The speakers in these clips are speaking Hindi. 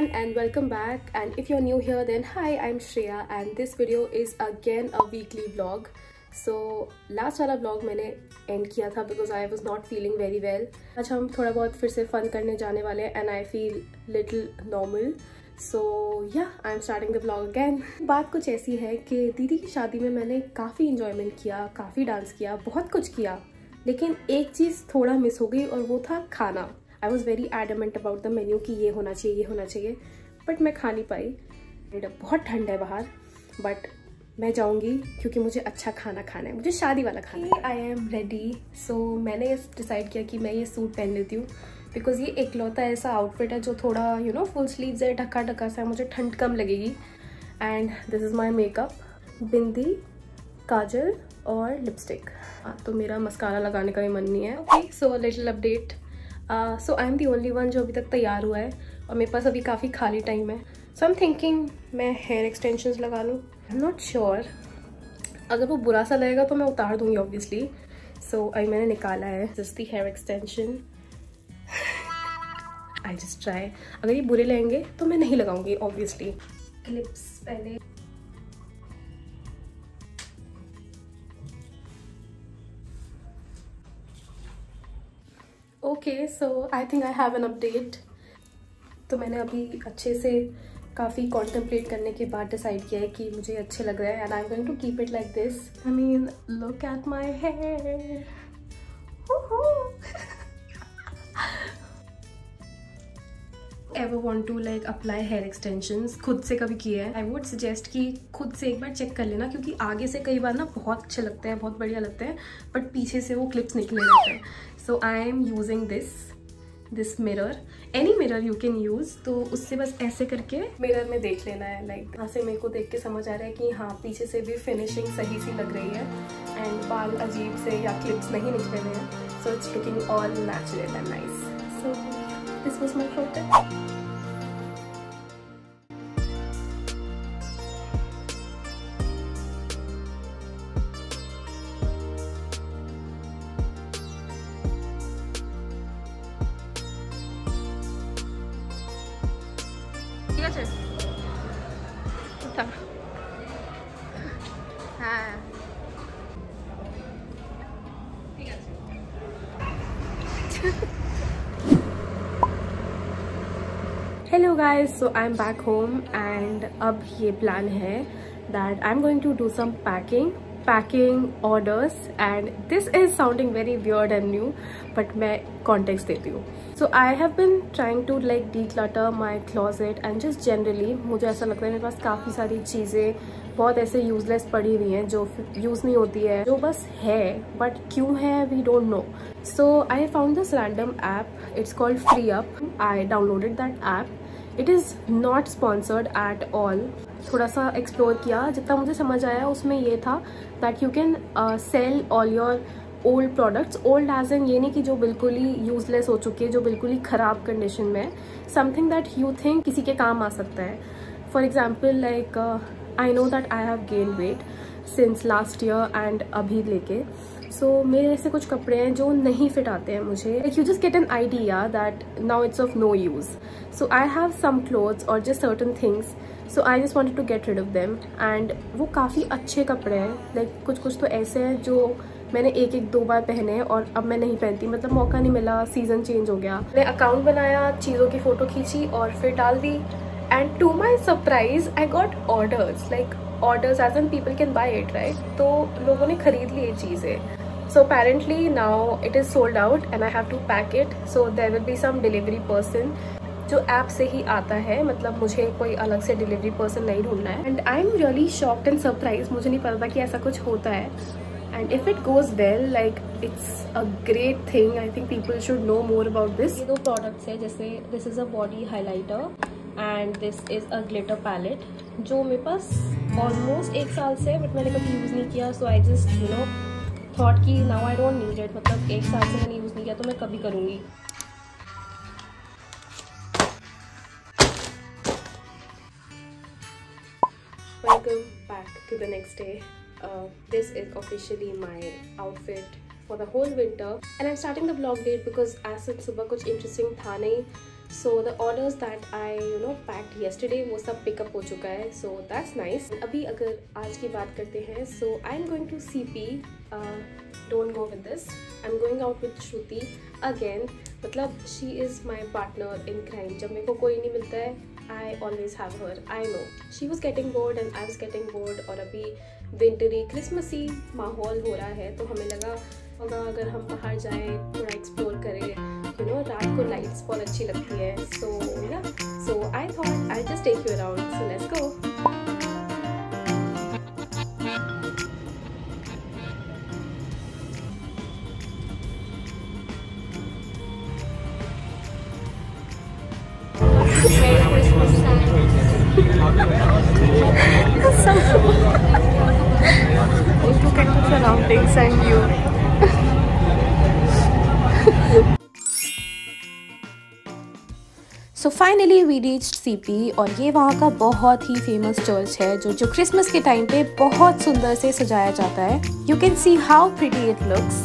everyone and welcome back, and if you're new here then hi, I'm Shreya and this video is again a weekly vlog. So last वाला vlog मैंने end किया था because I was not feeling very well. आज हम थोड़ा बहुत फिर से fun करने जाने वाले हैं and I feel little normal. So yeah, I'm starting the vlog again. बात कुछ ऐसी है कि दीदी की शादी में मैंने काफ़ी enjoyment किया, काफ़ी डांस किया, बहुत कुछ किया, लेकिन एक चीज़ थोड़ा मिस हो गई और वो था खाना. I was very adamant about the menu कि ये होना चाहिए, बट मैं खा नहीं पाई. बहुत ठंड है बाहर, बट मैं जाऊंगी क्योंकि मुझे अच्छा खाना खाना है, मुझे शादी वाला खाना है. I am ready. सो मैंने डिसाइड किया कि मैं ये सूट पहन लेती हूँ बिकॉज ये इकलौता ऐसा आउटफिट है जो थोड़ा फुल स्लीव्स है, ढक्का ढक्का सा, मुझे ठंड कम लगेगी. And this is my makeup, bindi, kajal और लिपस्टिक. तो मेरा मस्कारा लगाने का भी मन नहीं है. Okay, so little update. So I am the only one जो अभी तक तैयार हुआ है और मेरे पास अभी काफ़ी खाली टाइम है. सो आई एम थिंकिंग मैं हेयर एक्सटेंशंस लगा लूँ. आई एम नॉट श्योर, अगर वो बुरा सा लगेगा तो मैं उतार दूँगी ऑब्वियसली. सो अभी मैंने निकाला है just the hair extension. I just try. अगर ये बुरे लगेंगे तो मैं नहीं लगाऊंगी ऑब्वियसली. क्लिप्स पहले. Okay, so I think I have an update. तो मैंने अभी अच्छे से काफ़ी कॉन्टेम्पलेट करने के बाद डिसाइड किया है कि मुझे अच्छे लग रहा है and I am going to keep it like this. I mean look at my hair. Ever want to like apply hair extensions खुद से कभी किए हैं? आई वुड सजेस्ट कि खुद से एक बार चेक कर लेना, क्योंकि आगे से कई बार ना बहुत अच्छे लगते हैं, बहुत बढ़िया लगते हैं, बट पीछे से वो क्लिप्स निकले रहते हैं. So I am using this mirror. Any mirror you can use. तो उससे बस ऐसे करके मिरर में देख लेना है. लाइक यहाँ से मेरे को देख के समझ आ रहा है कि हाँ, पीछे से भी फिनिशिंग सही सी लग रही है एंड बाल अजीब से या क्लिप्स नहीं निकले हुए हैं. So it's looking all natural and nice. So this was my product. ঠিক আছে, হ্যাঁ ঠিক আছে. Hello guys, so I am back home and अब ये प्लान है that I am going to do some packing orders and this is sounding very weird and new, but मैं कॉन्टेक्स्ट देती हूँ. So I have been trying to like declutter my closet and just generally मुझे ऐसा लगता है मेरे पास काफ़ी सारी चीज़ें बहुत ऐसे यूजलेस पड़ी हुई हैं जो यूज़ नहीं होती है, जो बस है बट क्यों है we don't know. So I found this random app. It's called FreeUp. I downloaded that app. It is not sponsored at all. थोड़ा सा एक्सप्लोर किया, जितना मुझे समझ आया उसमें ये था that you can sell all your old products. Old as in ये नहीं कि जो बिल्कुल ही यूजलेस हो चुकी है, जो बिल्कुल ही ख़राब कंडीशन में है. समथिंग दैट यू थिंक किसी के काम आ सकता है. For example like I know that I have gain weight since last year and अभी लेके. सो मेरे ऐसे कुछ कपड़े हैं जो नहीं फिट आते हैं मुझे. Like you just get an idea that now it's of no use. So I have some clothes और just certain things. So I just wanted to get rid of them and वो काफ़ी अच्छे कपड़े हैं. लाइक कुछ तो ऐसे हैं जो मैंने एक दो बार पहने हैं और अब मैं नहीं पहनती, मतलब मौका नहीं मिला, सीज़न चेंज हो गया. मैंने अकाउंट बनाया, चीज़ों की फ़ोटो खींची और फिर डाल दी and to my surprise I got orders. Like orders as in people can buy it, right. तो लोगों ने खरीद ली ये चीज़ें. So apparently now it is sold out and I have to pack it. So there will be some delivery person जो ऐप से ही आता है, मतलब मुझे कोई अलग से डिलीवरी पर्सन नहीं ढूंढना है. And I am really shocked and surprise. मुझे नहीं पता था कि ऐसा कुछ होता है. And if it goes well like it's a great thing. I think people should know more about this. ये दो प्रोडक्ट्स है, जैसे this is a body highlighter and this is a glitter palette, जो मेरे पास ऑलमोस्ट 1 साल से, बट मैंने कभी यूज़ नहीं किया. सो आई जस्ट थॉट कि now I don't need it. मतलब 1 साल से मैंने यूज़ नहीं किया तो मैं कभी करूँगी. Welcome back to the next day. This is officially my outfit for the whole winter and I'm starting the vlog late because as such सुबह कुछ interesting था नहीं. So the orders that I packed yesterday वो सब पिकअप हो चुका है, सो दैट्स नाइस। अभी अगर आज की बात करते हैं, so I am going to CP, don't go with this, I am going out with Shruti again. मतलब she is my partner in crime. जब मेरे को कोई नहीं मिलता है, I always have her. I know she was getting bored and I was getting bored, और अभी विंटरी क्रिसमसी माहौल हो रहा है, तो हमें लगा होगा अगर हम बाहर जाएं, थोड़ा एक्सप्लोर करें। रात को लाइट्स बहुत अच्छी लगती है, so I thought I just take you around, so let's go. Look at the surroundings and you. So finally we reached CP, और ये वहाँ का बहुत ही फेमस चर्च है जो क्रिसमस के टाइम पे बहुत सुंदर से सजाया जाता है। You can see how pretty it looks.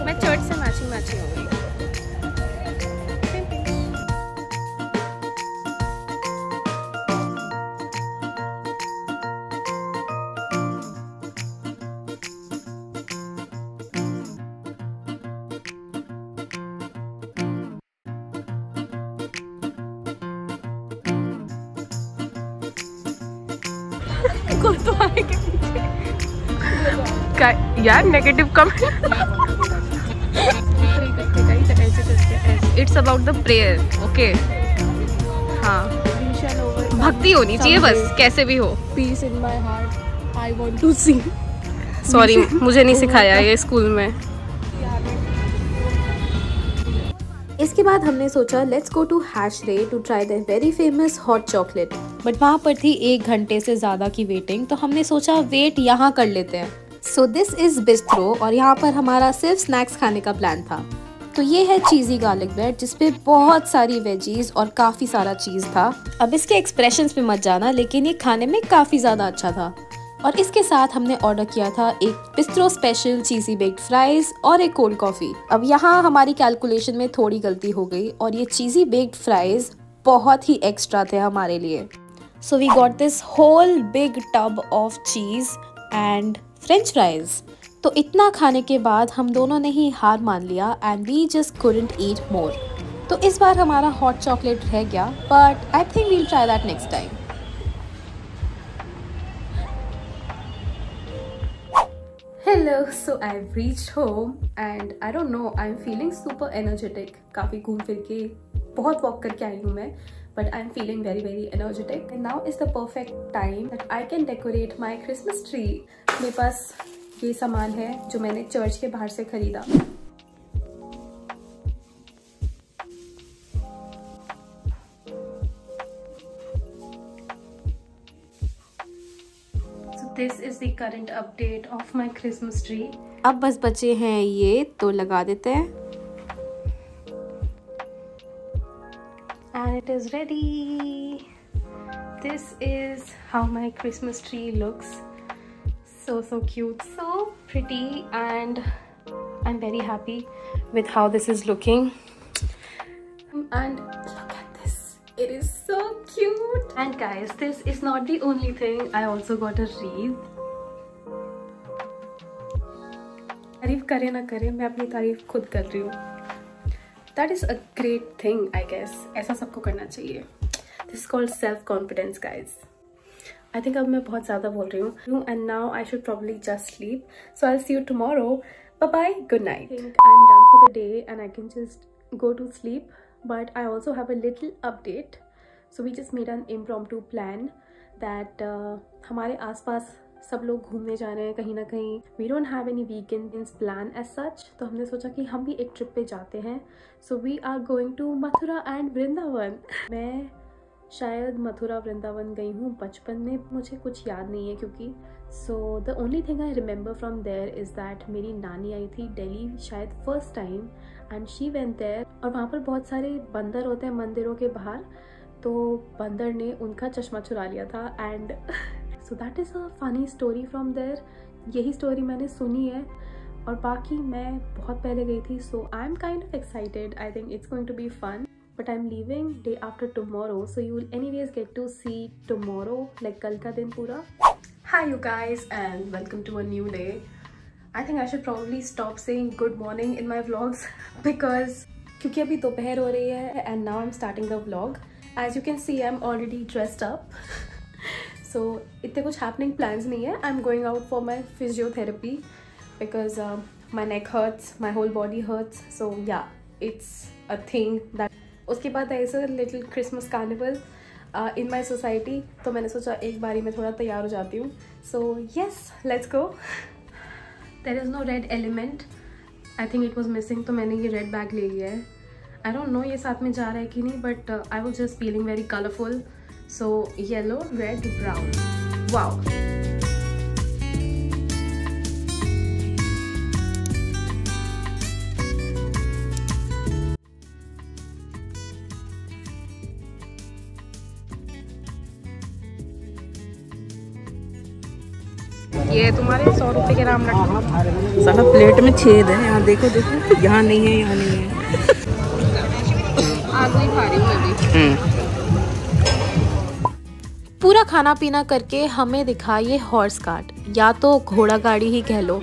मैं चर्च से मैचिंग हो गई। तो आएंगे यार negative comment. It's about the prayer, okay. हाँ, भक्ति होनी चाहिए बस, कैसे भी हो। Peace in my heart, I want to see. Sorry, मुझे नहीं सिखाया ये स्कूल में। इसके बाद हमने सोचा लेट्स गो टू हैशरे to try the very famous hot chocolate, but वहाँ पर थी 1 घंटे से ज़्यादा की वेटिंग, तो हमने सोचा वेट यहाँ कर लेते हैं। सो दिस इज़ बिस्ट्रो, और यहाँ पर हमारा सिर्फ स्नैक्स खाने का प्लान था। तो ये है चीज़ी गार्लिक ब्रेड, जिसपे बहुत सारी वेजीज और काफ़ी सारा चीज़ था। अब इसके एक्सप्रेशंस पे मत जाना, लेकिन ये खाने में काफ़ी ज़्यादा अच्छा था। और इसके साथ हमने ऑर्डर किया था एक बिस्ट्रो स्पेशल चीज़ी बेक्ड फ्राइज और एक कोल्ड कॉफ़ी। अब यहाँ हमारी कैलकुलेशन में थोड़ी गलती हो गई, और ये चीज़ी बेक्ड फ्राइज बहुत ही एक्स्ट्रा थे हमारे लिए। So we got this whole big tub of cheese and French fries. तो इतना खाने के बाद हम दोनों ने ही हार मान लिया and we just couldn't eat more. तो इस बार हमारा हॉट चॉकलेट रह गया, but I think we'll try that next time. Hello, so I've reached home and I don't know, I'm feeling super energetic. काफ़ी घूम फिर के बहुत वॉक करके आई हूँ मैं, but I'm feeling very energetic. And now is the perfect time that I can decorate my Christmas tree. मेरे पास ये सामान है जो मैंने चर्च के बाहर से खरीदा। This is the current update of my Christmas tree. अब बस बचे हैं ये, तो लगा देते हैं। And it is ready. This is how my Christmas tree looks. So cute, so pretty, and I'm very happy with how this is looking. And look at this, it is so cute. And guys, this is not the only thing. I also got a wreath. तारीफ करे ना करे, मैं अपनी तारीफ खुद कर रही हूँ। That is a great thing, I guess. ऐसा सबको करना चाहिए। This is called self-confidence, guys. I think अब मैं बहुत ज़्यादा बोल रही हूँ, and now I should probably just sleep. So I'll see you tomorrow. Bye bye. Good night. I think I'm done for the day and I can just go to sleep. But I also have a little update. So we just made an impromptu plan that हमारे आसपास सब लोग घूमने जा रहे हैं कहीं ना कहीं। We don't have any weekends plan as such. तो हमने सोचा कि हम भी एक ट्रिप पे जाते हैं। So we are going to Mathura and Vrindavan. मैं शायद मथुरा वृंदावन गई हूँ बचपन में, मुझे कुछ याद नहीं है क्योंकि। So the only thing I remember from there is that मेरी नानी आई थी दिल्ली शायद first time, and she went there। और वहाँ पर बहुत सारे बंदर होते हैं मंदिरों के बाहर, तो बंदर ने उनका चश्मा चुरा लिया था। And so that is a funny story from there. यही स्टोरी मैंने सुनी है और बाकी मैं बहुत पहले गई थी, so I am kind of excited. I think it's going to be fun. But I'm leaving day after tomorrow, so you will anyways get to see tomorrow, like कल का दिन पूरा. Hi you guys and welcome to a new day. I think I should probably stop saying good morning in my vlogs because क्योंकि अभी दोपहर हो रही है and now I'm starting the vlog. As you can see, I'm already dressed up. So इतने कुछ happening plans नहीं है. I'm going out for my physiotherapy because my neck hurts, my whole body hurts. So yeah, it's a thing that. उसके बाद there is a little Christmas carnival in my society, तो मैंने सोचा एक बारी में थोड़ा तैयार हो जाती हूँ. So yes, let's go. There is no red element. I think it was missing, तो मैंने ये red bag ले लिया है. I don't know ये साथ में जा रहा है कि नहीं, but I was just feeling very colorful. So yellow, red, brown. Wow. ये तुम्हारे 100 रुपए के राम लड्डू. साला प्लेट में छेद है. यहाँ देखो देखो, यहाँ नहीं है, यहाँ नहीं है. आलू ही खा रही हूँ मैं भी. पूरा खाना पीना करके हमें दिखा ये हॉर्स कार्ट, या तो घोड़ा गाड़ी ही कह लो.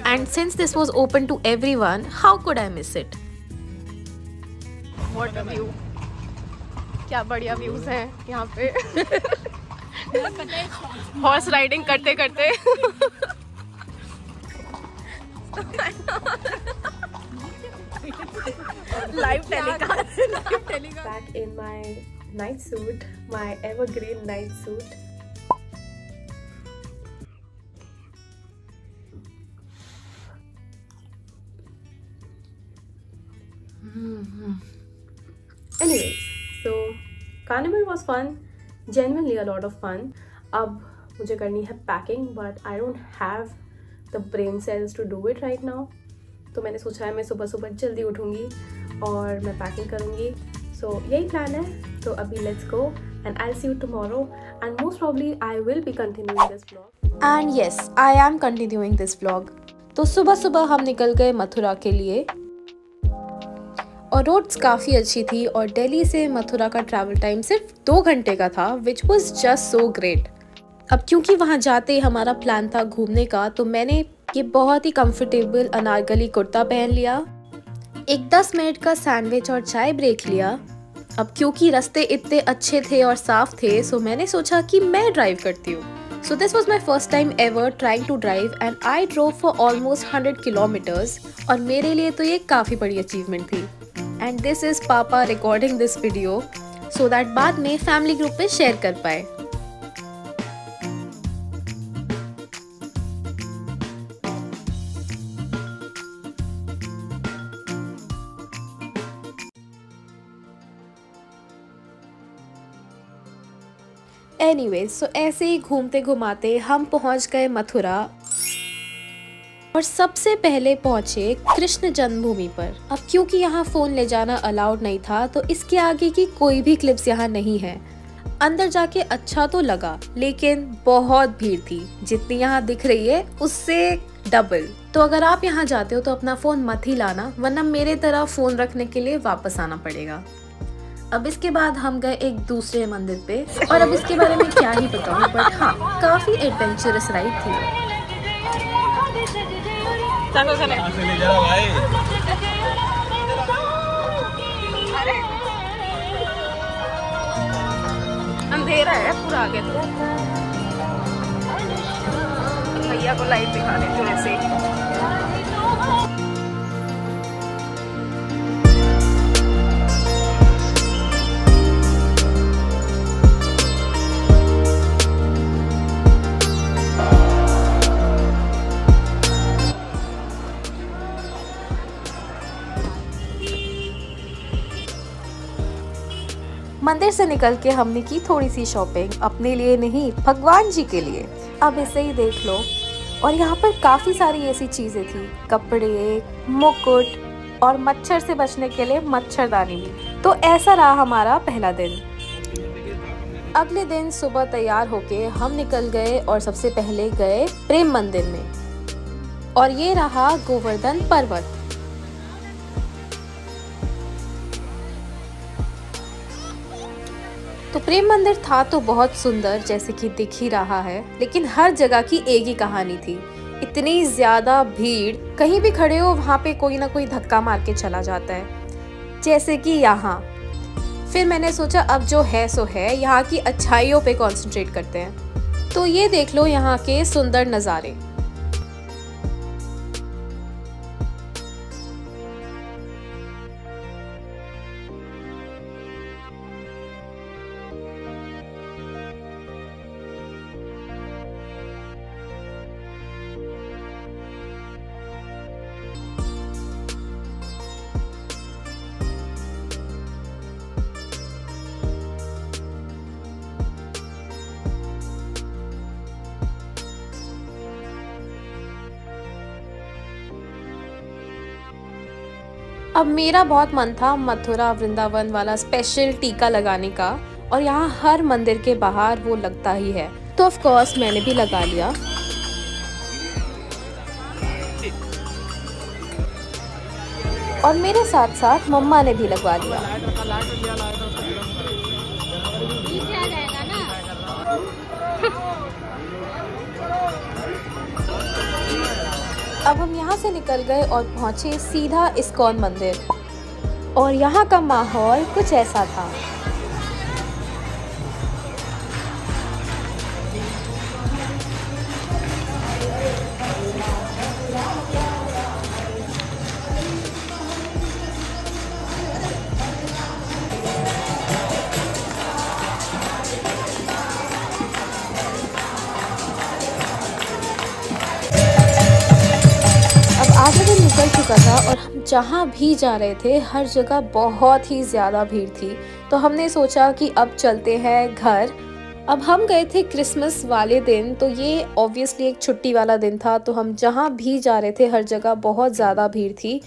And since this was open to everyone, how could I miss it. What a view. क्या बढ़िया व्यूज हैं यहाँ पे. हॉर्स राइडिंग करते करते. Live telecast. Back in my night suit, my evergreen night suit. Anyways, so carnival was fun. Genuinely a lot of fun. अब मुझे करनी है packing, but I don't have the brain cells to do it right now. तो मैंने सोचा है मैं सुबह सुबह जल्दी उठूँगी और मैं पैकिंग करूँगी. सो यही प्लान है. तो अभी let's go and I see you tomorrow and most probably I will be continuing this vlog. And yes, I am continuing this vlog. तो सुबह सुबह हम निकल गए मथुरा के लिए और रोड्स काफ़ी अच्छी थी और दिल्ली से मथुरा का ट्रैवल टाइम सिर्फ 2 घंटे का था, which was just so great. अब क्योंकि वहाँ जाते ही हमारा प्लान था घूमने का, तो मैंने ये बहुत ही कंफर्टेबल अनारकली कुर्ता पहन लिया, एक 10 मिनट का सैंडविच और चाय ब्रेक लिया. अब क्योंकि रास्ते इतने अच्छे थे और साफ थे, सो मैंने सोचा कि मैं ड्राइव करती हूँ. So this was my first time ever trying to drive and I drove for almost 100 kilometers और मेरे लिए तो ये काफ़ी बड़ी अचीवमेंट थी. And this is पापा recording this video so that बाद में फैमिली ग्रुप पे शेयर कर पाए. Anyways, so ऐसे ही घूमते घुमाते हम पहुंच गए मथुरा और सबसे पहले पहुंचे कृष्ण जन्मभूमि पर. अब क्योंकि यहाँ फोन ले जाना अलाउड नहीं था, तो इसके आगे की कोई भी क्लिप्स यहाँ नहीं है. अंदर जाके अच्छा तो लगा, लेकिन बहुत भीड़ थी. जितनी यहाँ दिख रही है उससे डबल. तो अगर आप यहाँ जाते हो तो अपना फोन मत ही लाना, वरना मेरे तरह फोन रखने के लिए वापस आना पड़ेगा. अब इसके बाद हम गए एक दूसरे मंदिर पे और अब इसके बारे में क्या ही बताऊं, बट हाँ, काफी एडवेंचरस राइड थी. अंधेरा है पूरा आगे, तो भैया को लाइट दिखा देती हूँ ऐसे ही. मंदिर से निकल के हमने की थोड़ी सी शॉपिंग, अपने लिए नहीं भगवान जी के लिए. अब इसे ही देख लो. और यहाँ पर काफ़ी सारी ऐसी चीज़ें थी, कपड़े, मुकुट और मच्छर से बचने के लिए मच्छरदानी भी. तो ऐसा रहा हमारा पहला दिन. अगले दिन सुबह तैयार होके हम निकल गए और सबसे पहले गए प्रेम मंदिर में. और ये रहा गोवर्धन पर्वत। तो प्रेम मंदिर था तो बहुत सुंदर जैसे कि दिख ही रहा है, लेकिन हर जगह की एक ही कहानी थी। इतनी ज्यादा भीड़, कहीं भी खड़े हो वहाँ पे कोई ना कोई धक्का मार के चला जाता है, जैसे कि यहाँ। फिर मैंने सोचा अब जो है सो है, यहाँ की अच्छाइयों पे कंसंट्रेट करते हैं। तो ये देख लो यहाँ के सुंदर नज़ारे। अब मेरा बहुत मन था मथुरा वृंदावन वाला स्पेशल टीका लगाने का, और यहाँ हर मंदिर के बाहर वो लगता ही है, तो ऑफ कोर्स मैंने भी लगा लिया। और मेरे साथ साथ मम्मा ने भी लगवा लिया। अब हम यहाँ से निकल गए और पहुँचे सीधा इस्कॉन मंदिर, और यहाँ का माहौल कुछ ऐसा था। आधा दिन निकल चुका था और हम जहाँ भी जा रहे थे हर जगह बहुत ही ज़्यादा भीड़ थी, तो हमने सोचा कि अब चलते हैं घर। अब हम गए थे क्रिसमस वाले दिन, तो ये ऑब्वियसली एक छुट्टी वाला दिन था, तो हम जहाँ भी जा रहे थे हर जगह बहुत ज़्यादा भीड़ थी।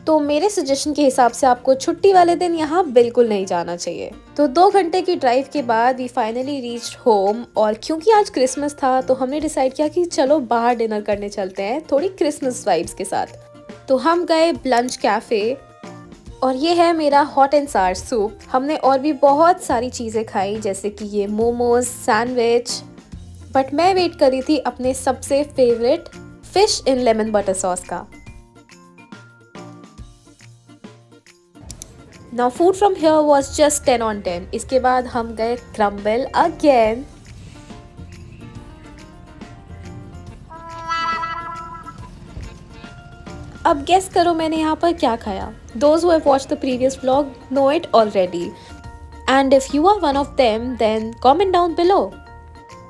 तो मेरे सजेशन के हिसाब से आपको छुट्टी वाले दिन यहाँ बिल्कुल नहीं जाना चाहिए। तो 2 घंटे की ड्राइव के बाद वी फाइनली रीच्ड होम, और क्योंकि आज क्रिसमस था तो हमने डिसाइड किया कि चलो बाहर डिनर करने चलते हैं थोड़ी क्रिसमस वाइब्स के साथ। तो हम गए ब्लंच कैफ़े, और ये है मेरा हॉट एंड सार सूप। हमने और भी बहुत सारी चीज़ें खाई जैसे कि ये मोमोज, सैंडविच, बट मैं वेट कर रही थी अपने सबसे favourite fish in lemon butter sauce का। Now food from here was just 10 on 10. इसके बाद हम गए क्रम्बल अगेन। अब गेस करो मैंने यहाँ पर क्या खाया। Those who have watched the previous vlog know it already. And if you are one of them, then comment down below.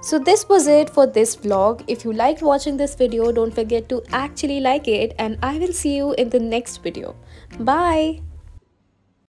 So this was it for this vlog. If you liked watching this video, don't forget to actually like it, and I will see you in the next video. Bye.